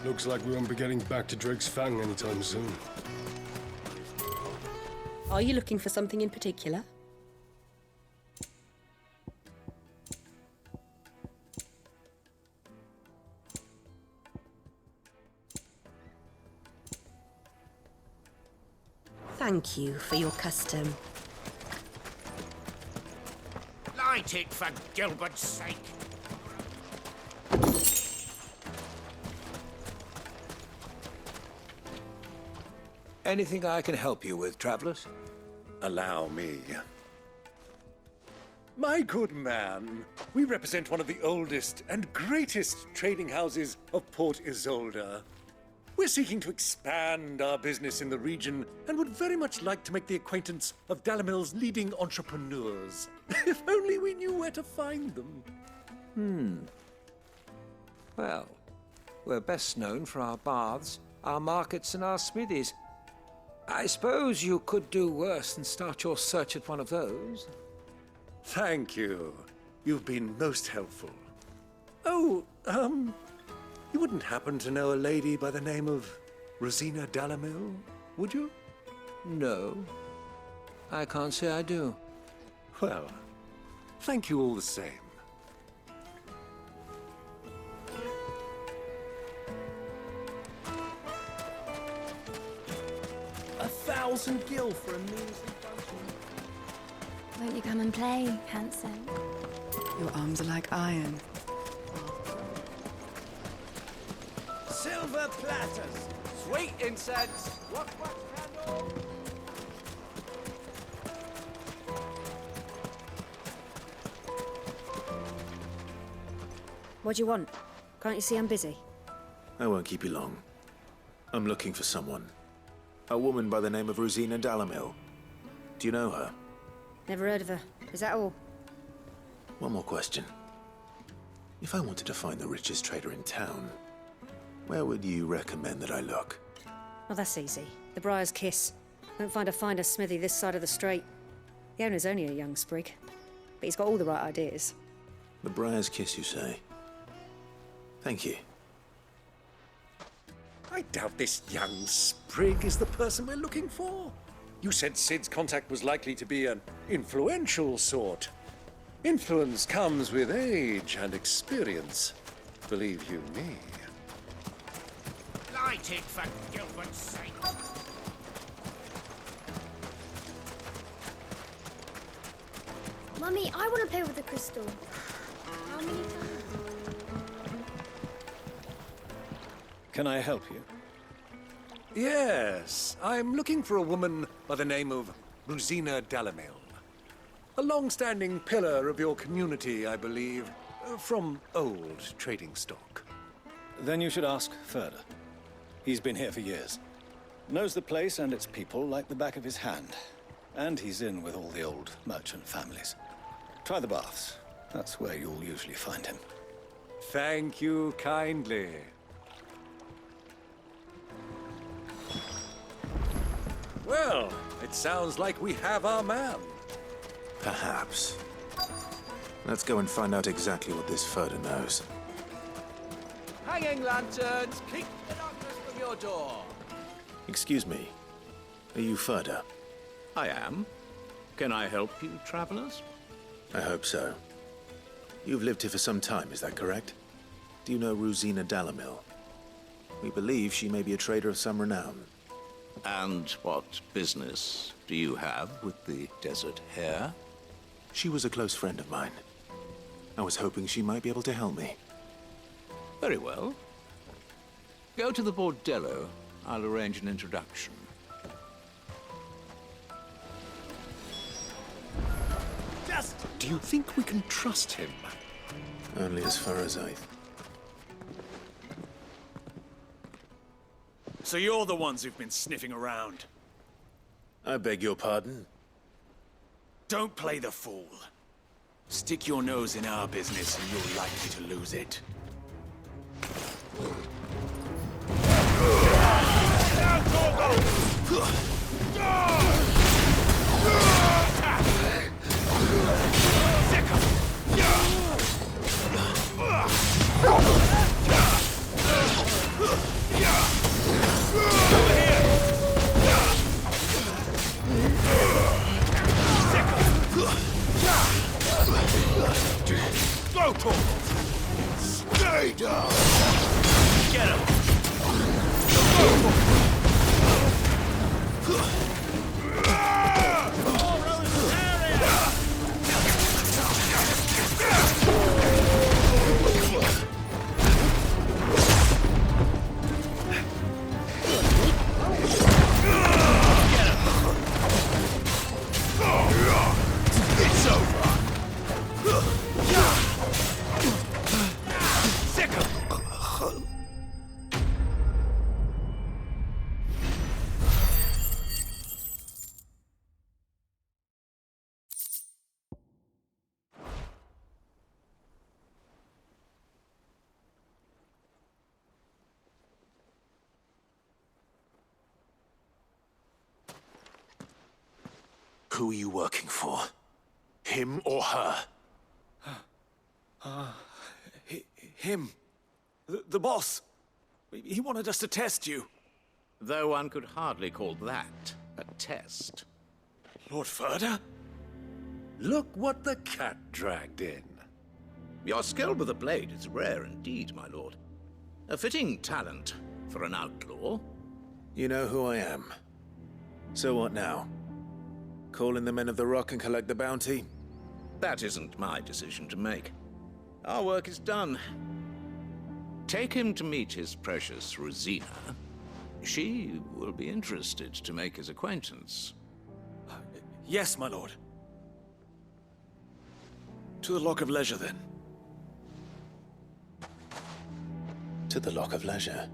Looks like we won't be getting back to Drake's Fang anytime soon. Are you looking for something in particular? Thank you for your custom. Light it, for Gilbert's sake. Anything I can help you with, travelers? Allow me. My good man, we represent one of the oldest and greatest trading houses of Port Isolde. We're seeking to expand our business in the region and would very much like to make the acquaintance of Dalimil's leading entrepreneurs. If only we knew where to find them. Well, we're best known for our baths, our markets, and our smithies. I suppose you could do worse than start your search at one of those. Thank you. You've been most helpful. Oh, you wouldn't happen to know a lady by the name of Rosina Dalimil, would you? No, I can't say I do. Well, thank you all the same. $1,000 gil for a measly function. Won't you come and play, handsome? Your arms are like iron. Silver platters, sweet incense, wax candle. What do you want? Can't you see I'm busy? I won't keep you long. I'm looking for someone. A woman by the name of Rosina Dalimil. Do you know her? Never heard of her. Is that all? One more question. If I wanted to find the richest trader in town, where would you recommend that I look? Oh, that's easy. The Briar's Kiss. Won't find a finer smithy this side of the strait. The owner's only a young sprig, but he's got all the right ideas. The Briar's Kiss, you say? Thank you. I doubt this young sprig is the person we're looking for. You said Sid's contact was likely to be an influential sort. Influence comes with age and experience, believe you me. Light it, for Gilbert's sake. Mummy, I want to play with the crystal. How many times? Can I help you? Yes, I'm looking for a woman by the name of Rosina Dalimil. A long-standing pillar of your community, I believe, from old trading stock. Then you should ask further. He's been here for years. Knows the place and its people like the back of his hand. And he's in with all the old merchant families. Try the baths. That's where you'll usually find him. Thank you kindly. Well, it sounds like we have our man. Perhaps. Let's go and find out exactly what this Furder knows. Hanging lanterns, keep the darkness from your door. Excuse me. Are you Furder? I am. Can I help you, travelers? I hope so. You've lived here for some time, is that correct? Do you know Rosina Dalimil? We believe she may be a trader of some renown. And what business do you have with the desert hare? She was a close friend of mine. I was hoping she might be able to help me. Very well. Go to the bordello. I'll arrange an introduction. Do you think we can trust him? Only as far as I... So you're the ones who've been sniffing around. I beg your pardon? Don't play the fool. Stick your nose in our business and you're likely to lose it. Stay down! Get him! It's over! Sick him! Who are you working for? Him or her? Him. The boss. He wanted us to test you. Though one could hardly call that a test. Lord Furder? Look what the cat dragged in. Your skill with the blade is rare indeed, my lord. A fitting talent for an outlaw. You know who I am. So what now? Call in the Men of the Rock and collect the bounty? That isn't my decision to make. Our work is done. Take him to meet his precious Rosina. She will be interested to make his acquaintance. Yes, my lord. To the Lock of Leisure, then. To the Lock of Leisure.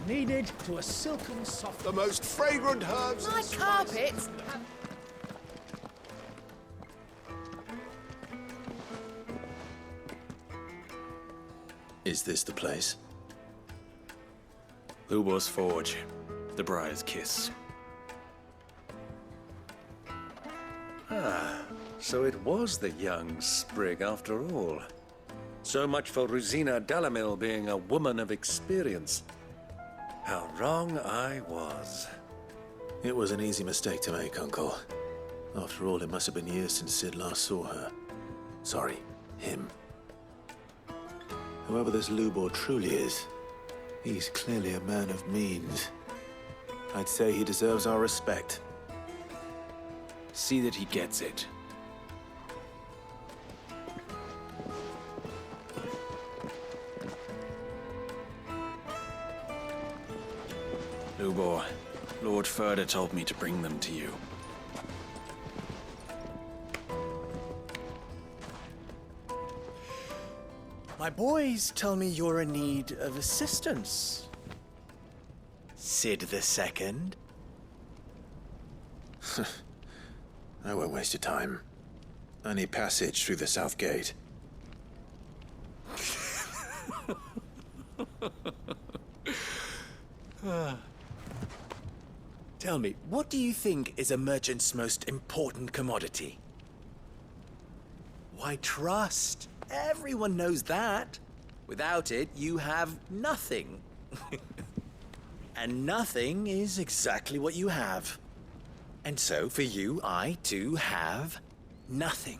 Needed to a silken soft. The most fragrant herbs My and spices. carpets. Is this the place? Lubor's Forge. The Briar's Kiss. So it was the young sprig after all. So much for Rosina Dalimil being a woman of experience. How wrong I was. It was an easy mistake to make, Uncle. After all, it must have been years since Sid last saw her. Sorry, him. Whoever this Lubor truly is, he's clearly a man of means. I'd say he deserves our respect. See that he gets it. Lubor, Lord Furder told me to bring them to you. My boys tell me you're in need of assistance. Sid the Second. I won't waste your time. I need passage through the south gate. Tell me, what do you think is a merchant's most important commodity? Why, trust. Everyone knows that. Without it, you have nothing. And nothing is exactly what you have. And so, for you, I, too, have nothing.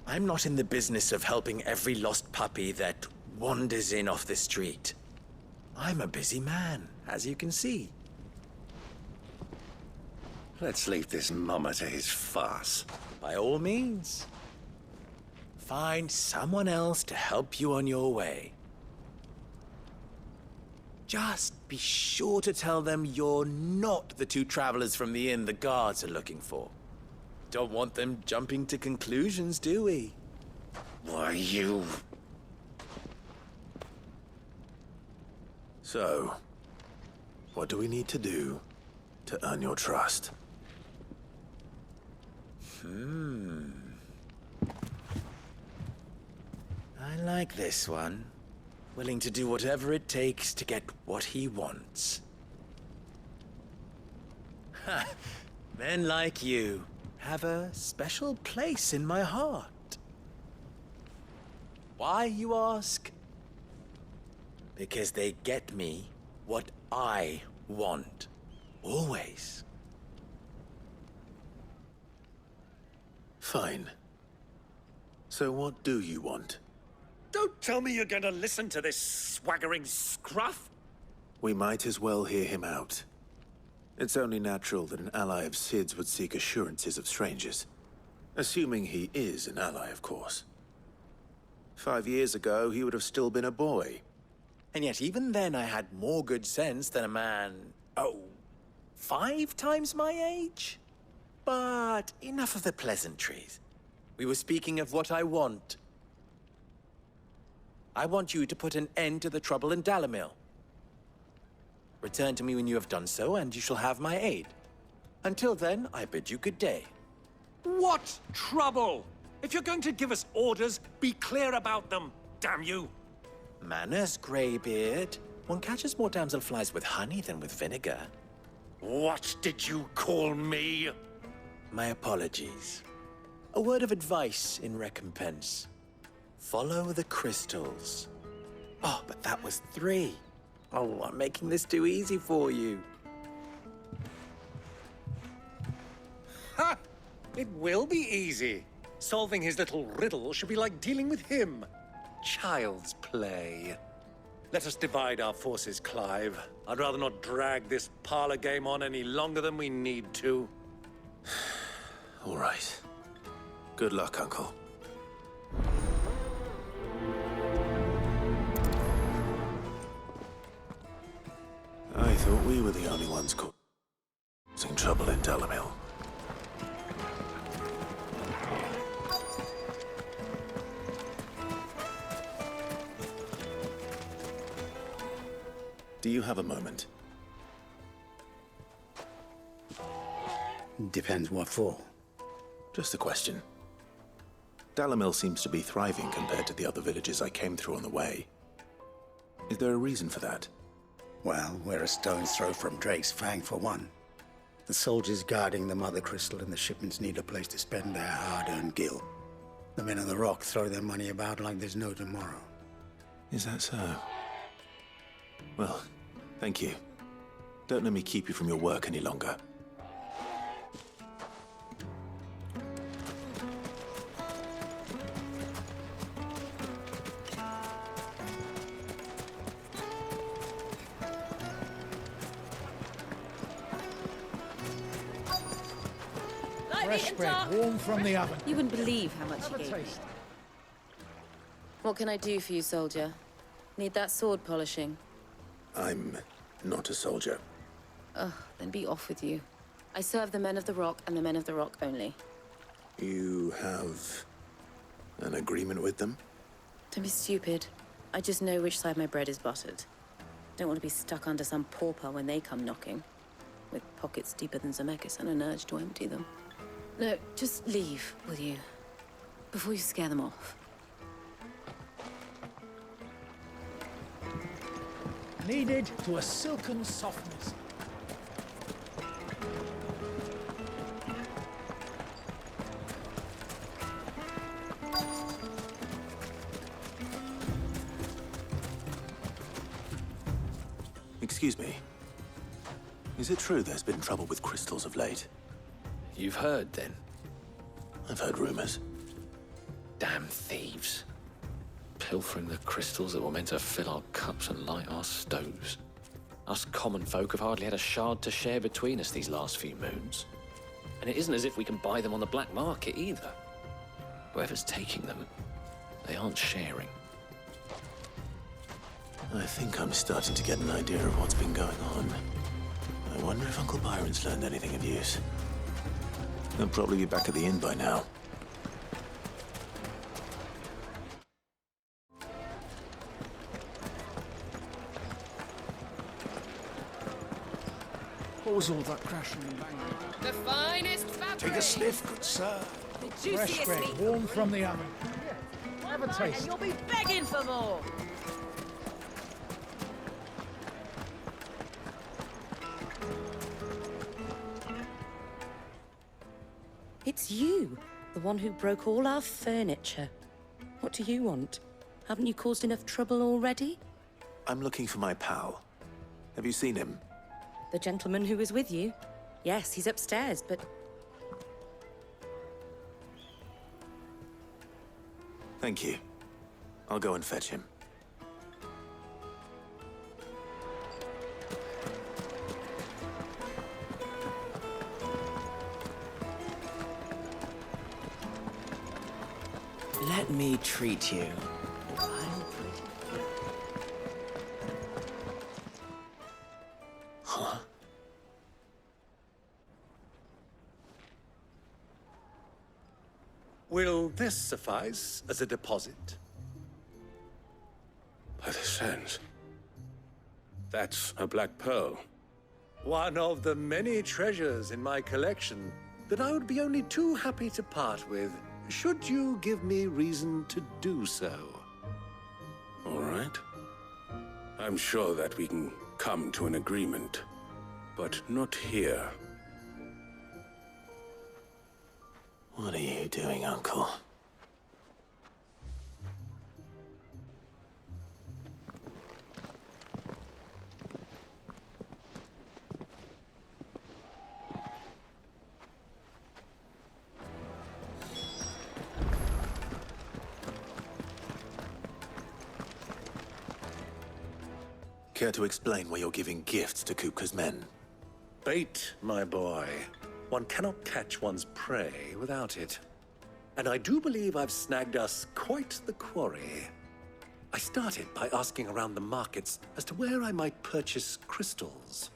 I'm not in the business of helping every lost puppy that wanders in off the street. I'm a busy man, as you can see. Let's leave this mummer to his farce. By all means. Find someone else to help you on your way. Just be sure to tell them you're not the two travelers from the inn the guards are looking for. Don't want them jumping to conclusions, do we? Why, you... So, what do we need to do to earn your trust? I like this one. Willing to do whatever it takes to get what he wants. Ha! Men like you have a special place in my heart. Why, you ask? Because they get me what I want. Always. Fine. So what do you want? Don't tell me you're going to listen to this swaggering scruff! We might as well hear him out. It's only natural that an ally of Sid's would seek assurances of strangers. Assuming he is an ally, of course. 5 years ago, he would have still been a boy. And yet even then I had more good sense than a man, 5 times my age? But enough of the pleasantries. We were speaking of what I want. I want you to put an end to the trouble in Dalimil. Return to me when you have done so, and you shall have my aid. Until then, I bid you good day. What trouble? If you're going to give us orders, be clear about them, damn you! Manners, Greybeard. One catches more damselflies with honey than with vinegar. What did you call me? My apologies. A word of advice in recompense. Follow the crystals. Oh, but that was 3. Oh, I'm making this too easy for you. Ha! It will be easy. Solving his little riddle should be like dealing with him. Child's play. Let us divide our forces, Clive. I'd rather not drag this parlor game on any longer than we need to. All right. Good luck, Uncle. I thought we were the only ones causing trouble in Dalimil. Do you have a moment? Depends what for. Just a question. Dalimil seems to be thriving compared to the other villages I came through on the way. Is there a reason for that? Well, we're a stone's throw from Drake's Fang, for one. The soldiers guarding the Mother Crystal and the shipments need a place to spend their hard-earned gil. The men of the Rock throw their money about like there's no tomorrow. Is that so? Well, thank you. Don't let me keep you from your work any longer. Fresh bread, warm from the oven. You wouldn't believe how much he gave me. What can I do for you, soldier? Need that sword polishing? I'm not a soldier. Ugh, then be off with you. I serve the men of the Rock and the men of the Rock only. You have an agreement with them? Don't be stupid. I just know which side my bread is buttered. Don't want to be stuck under some pauper when they come knocking. With pockets deeper than Zemeckis and an urge to empty them. No, just leave, will you? Before you scare them off. Kneaded to a silken softness. Excuse me. Is it true there's been trouble with crystals of late? You've heard, then? I've heard rumors. Damn thieves. Pilfering the crystals that were meant to fill our cups and light our stoves. Us common folk have hardly had a shard to share between us these last few moons. And it isn't as if we can buy them on the black market, either. Whoever's taking them, they aren't sharing. I think I'm starting to get an idea of what's been going on. I wonder if Uncle Byron's learned anything of use. He'll probably be back at the inn by now. What was all that crashing and banging? The finest fabric. Take a sniff, good sir. The Fresh juiciest bread, meat. warm from the oven. Have a And taste. you'll be begging for more. It's you, the one who broke all our furniture. What do you want? Haven't you caused enough trouble already? I'm looking for my pal. Have you seen him? The gentleman who was with you? Yes, he's upstairs, but... Thank you. I'll go and fetch him. Let me treat you. Huh? Will this suffice as a deposit? By the sands. That's a black pearl. One of the many treasures in my collection that I would be only too happy to part with, should you give me reason to do so. All right. I'm sure that we can come to an agreement, but not here. What are you doing, Uncle? Care to explain why you're giving gifts to Kupka's men? Bait, my boy. One cannot catch one's prey without it. And I do believe I've snagged us quite the quarry. I started by asking around the markets as to where I might purchase crystals.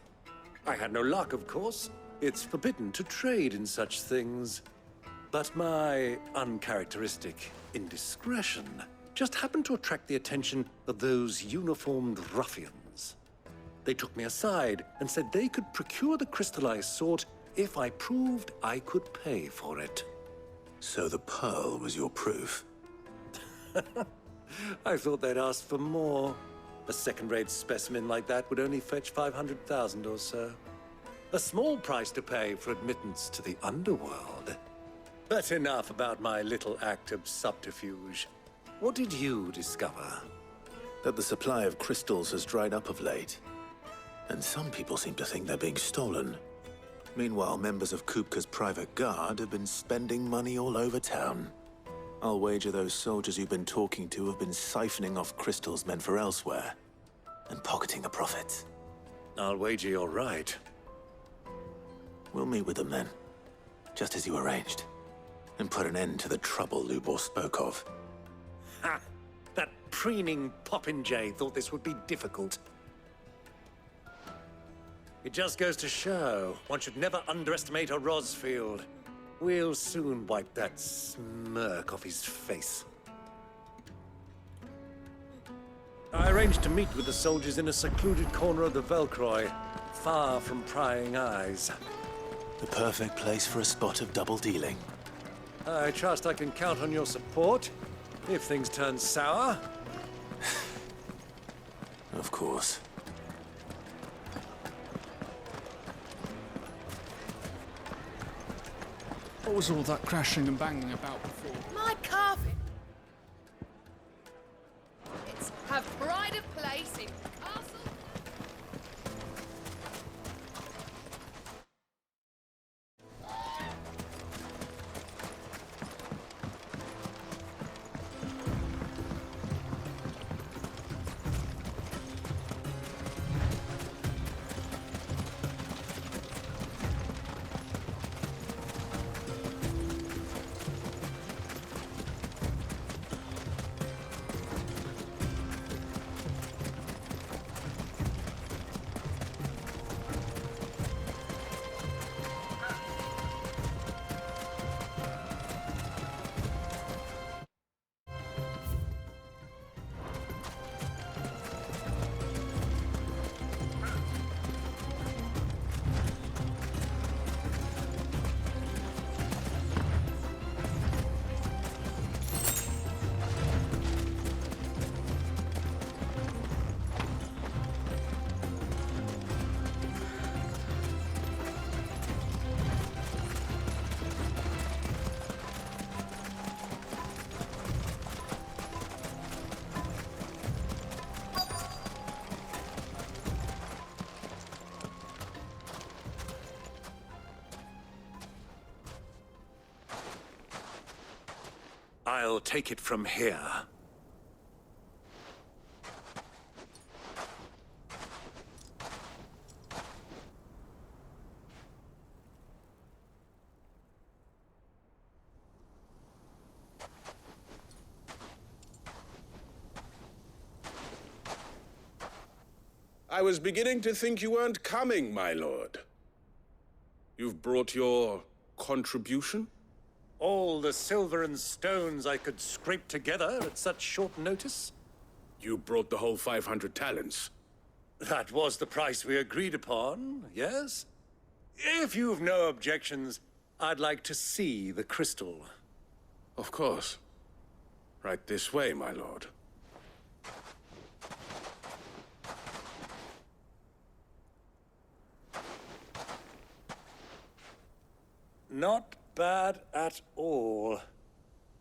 I had no luck, of course. It's forbidden to trade in such things. But my uncharacteristic indiscretion just happened to attract the attention of those uniformed ruffians. They took me aside and said they could procure the crystal I sought if I proved I could pay for it. So the pearl was your proof? I thought they'd asked for more. A second-rate specimen like that would only fetch 500,000 or so. A small price to pay for admittance to the underworld. But enough about my little act of subterfuge. What did you discover? That the supply of crystals has dried up of late. And some people seem to think they're being stolen. Meanwhile, members of Kupka's private guard have been spending money all over town. I'll wager those soldiers you've been talking to have been siphoning off crystals meant for elsewhere, and pocketing the profits. I'll wager you're right. We'll meet with them then, just as you arranged, and put an end to the trouble Lubor spoke of. Ha! That preening popinjay thought this would be difficult. It just goes to show, one should never underestimate a Rosfield. We'll soon wipe that smirk off his face. I arranged to meet with the soldiers in a secluded corner of the Velcroy, far from prying eyes. The perfect place for a spot of double dealing. I trust I can count on your support, if things turn sour. Of course. What was all that crashing and banging about before? My carving. It's have pride of place in castle. I'll take it from here. I was beginning to think you weren't coming, my lord. You've brought your contribution? All the silver and stones I could scrape together at such short notice? You brought the whole 500 talents. That was the price we agreed upon, yes? If you've no objections, I'd like to see the crystal. Of course. Right this way, my lord. Not bad at all.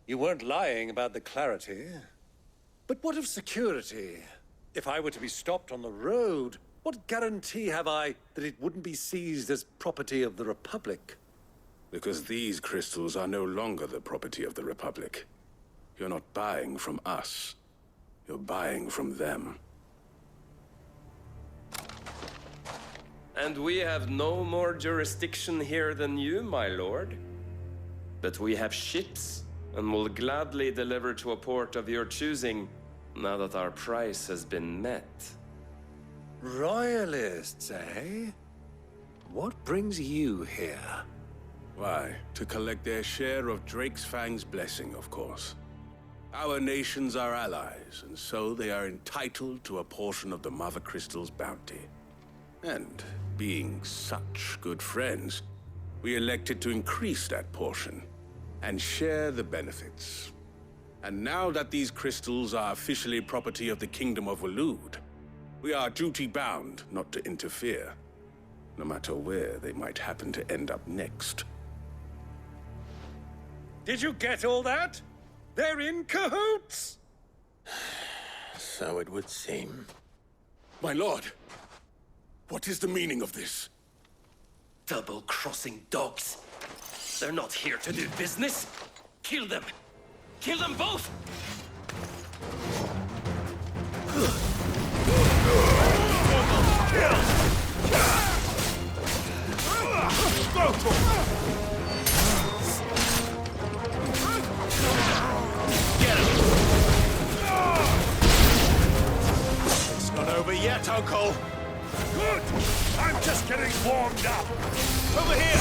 You weren't lying about the clarity. But what of security? If I were to be stopped on the road, what guarantee have I that it wouldn't be seized as property of the Republic? Because these crystals are no longer the property of the Republic. You're not buying from us. You're buying from them. And we have no more jurisdiction here than you, my lord. But we have ships, and will gladly deliver to a port of your choosing, now that our price has been met. Royalists, eh? What brings you here? Why, to collect their share of Ffxi's blessing, of course. Our nations are allies, and so they are entitled to a portion of the Mother Crystal's bounty. And being such good friends, we elected to increase that portion and share the benefits. And now that these crystals are officially property of the Kingdom of Waloed, we are duty-bound not to interfere, no matter where they might happen to end up next. Did you get all that? They're in cahoots! So it would seem. My lord! What is the meaning of this? Double-crossing dogs. They're not here to do business. Kill them. Kill them both! Get him! It's not over yet, Uncle. Good! I'm just getting warmed up. Over here!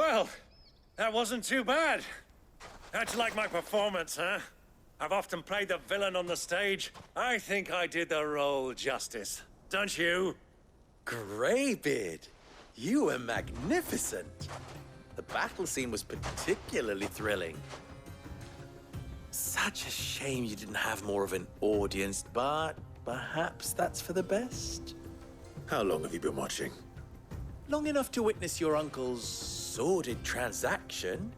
Well, that wasn't too bad. How'd you like my performance, huh? I've often played the villain on the stage. I think I did the role justice. Don't you? Greybeard, you were magnificent. The battle scene was particularly thrilling. Such a shame you didn't have more of an audience, but perhaps that's for the best. How long have you been watching? Long enough to witness your uncle's sordid transaction.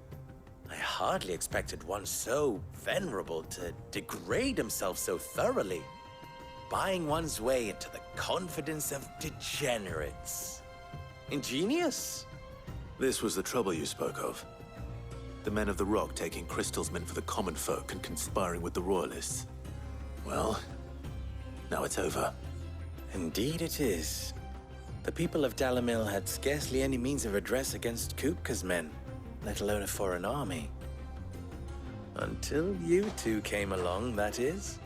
I hardly expected one so venerable to degrade himself so thoroughly, buying one's way into the confidence of degenerates. Ingenious. This was the trouble you spoke of. The men of the Rock taking crystals meant for the common folk and conspiring with the Royalists. Well, now it's over. Indeed it is. The people of Dalimil had scarcely any means of redress against Kupka's men, let alone a foreign army. Until you two came along, that is.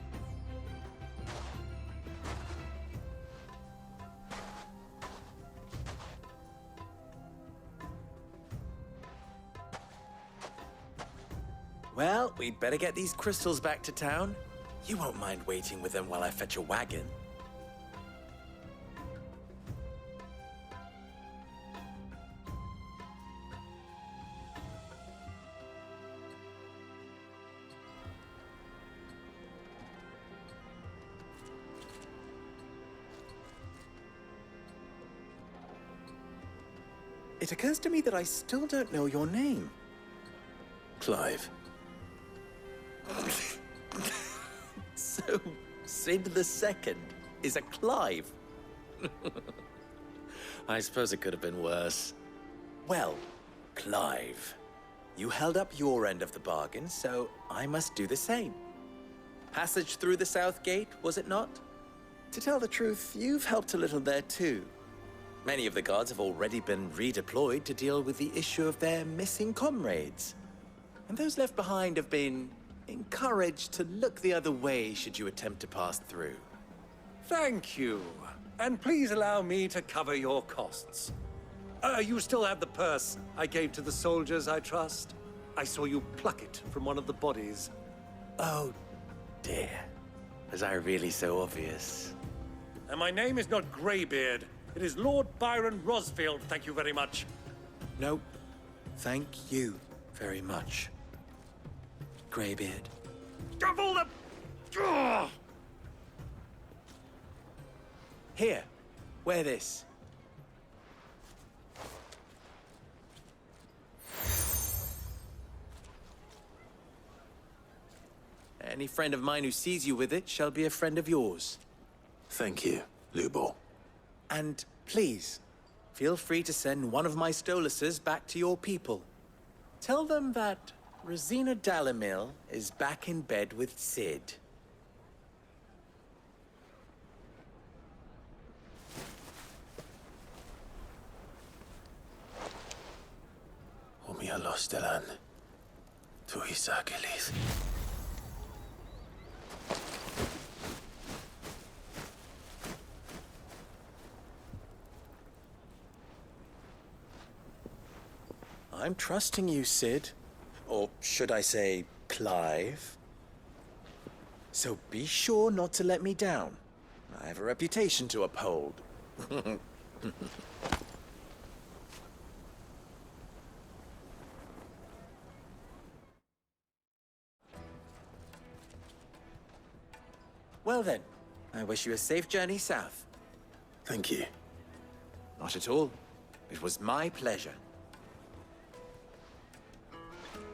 Well, we'd better get these crystals back to town. You won't mind waiting with them while I fetch a wagon. It occurs to me that I still don't know your name. Clive. So, Sid the Second is a Clive? I suppose it could have been worse. Well, Clive, you held up your end of the bargain, so I must do the same. Passage through the South Gate, was it not? To tell the truth, you've helped a little there too. Many of the guards have already been redeployed to deal with the issue of their missing comrades. And those left behind have been encouraged to look the other way should you attempt to pass through. Thank you. And please allow me to cover your costs. You still have the purse I gave to the soldiers, I trust? I saw you pluck it from one of the bodies. Oh, dear. Was I really so obvious? And my name is not Greybeard. It is Lord Byron Rosfield, thank you very much. Nope. Thank you very much, Greybeard. Of all the... Ugh! Here, wear this. Any friend of mine who sees you with it shall be a friend of yours. Thank you, Lubor. And please, feel free to send one of my Stoluses back to your people. Tell them that Rosina Dalimil is back in bed with Sid. Omia lostelan. Tu isakelis. I'm trusting you, Sid. Or should I say, Clive? So be sure not to let me down. I have a reputation to uphold. Well then, I wish you a safe journey south. Thank you. Not at all. It was my pleasure.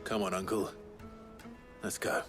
Come on, Uncle. Let's go.